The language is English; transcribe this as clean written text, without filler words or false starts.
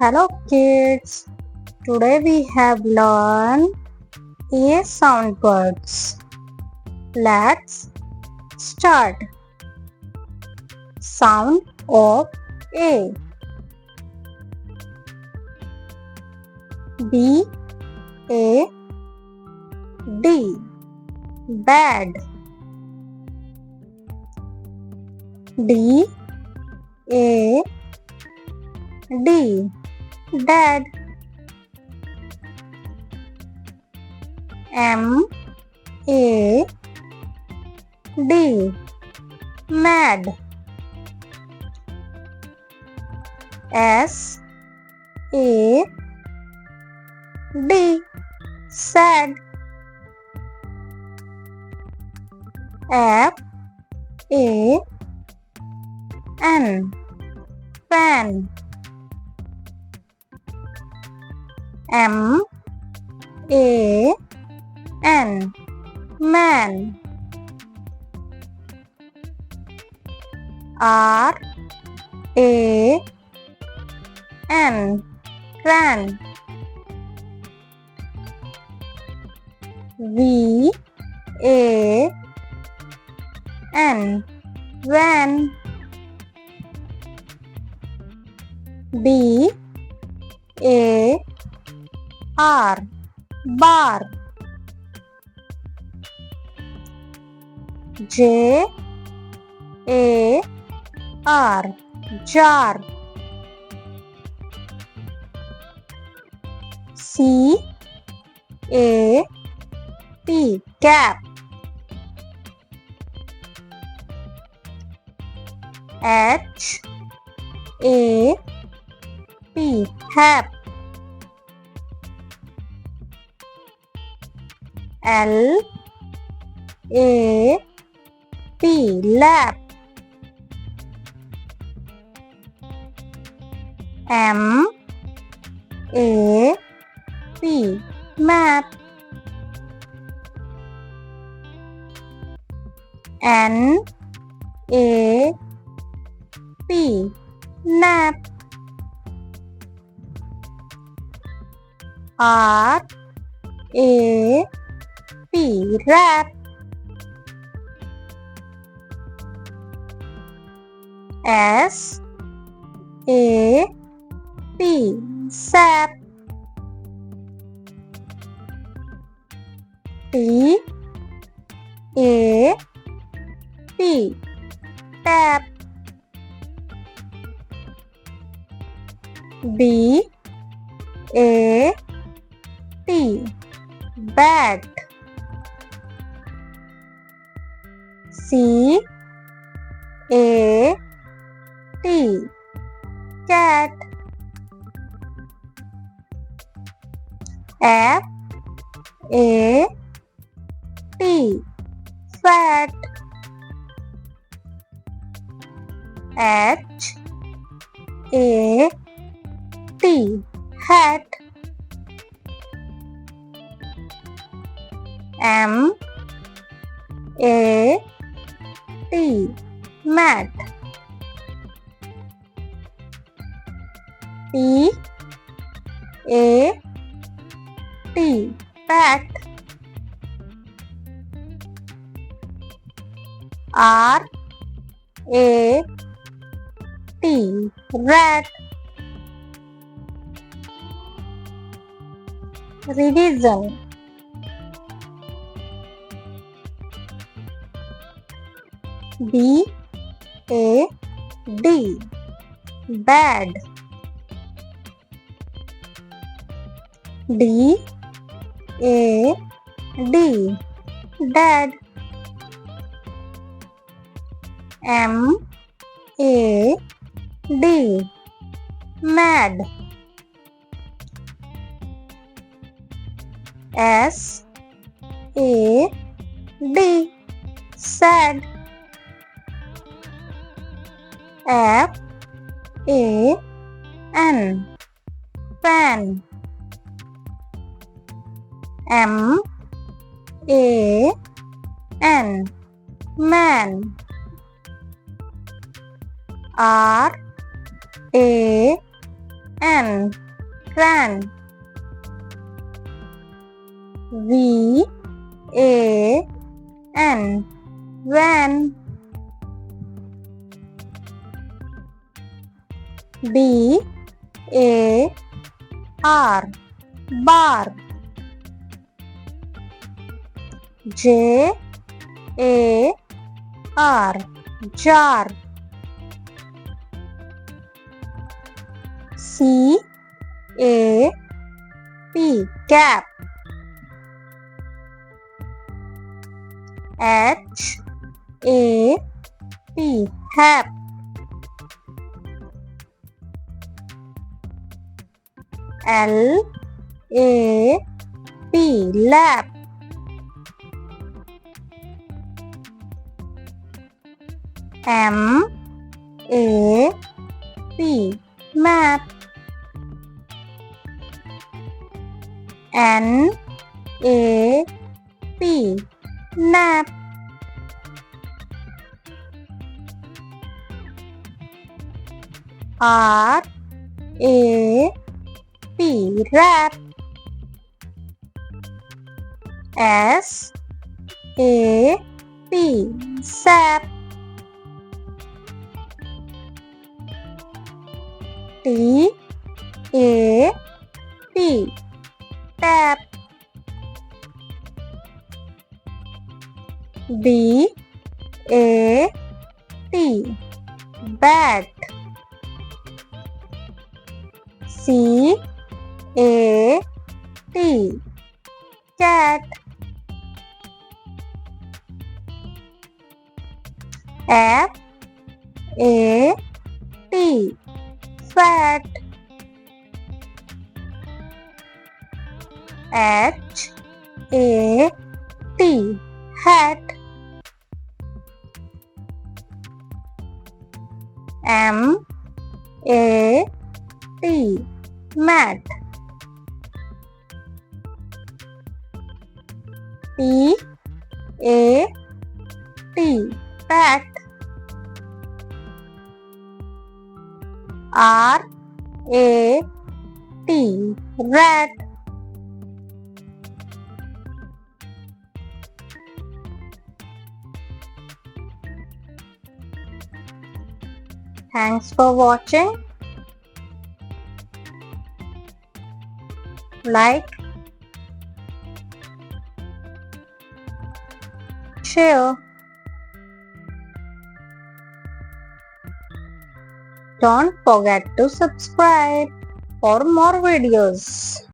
Hello kids, today we have learned A sound words. Let's start. Sound of A. B A D, bad. D A D, dad. M A D, mad. S A D, sad. F A N, fan. M A N, man. R A N, ran. V A N, van. B A R, bar. J A R, jar. C A P, cap. H A P, hap. L A P, lap. M A P, map. N A P, nap. R A P, wrap. S A P, sap. T A P, tap. B A T, bat. C A T, cat. F A T, fat. H A T, hat. M A T, mat. P A T, pat. R A T, rat. Revision. B A D, bad. D A D, dad. M A D, mad. S A D, sad. F A N, fan. M A N, man. R A N, cran. V, A, N, van. B, A, R, bar. J, A, R, jar. C, A, P, cap. H, A, P, hap. L, A, P, lap. M, A, P, map. N, A, P, nap. R, A, P, wrap. S, A, P, sap. T, A, P, tap. B, A, T, bat. C, A, T, cat. F, A, T, fat. H, A, T, hat. M, A, T, mat. P, A, T, pat. R, A, T, rat. Thanks for watching. Like, share. Don't forget to subscribe for more videos.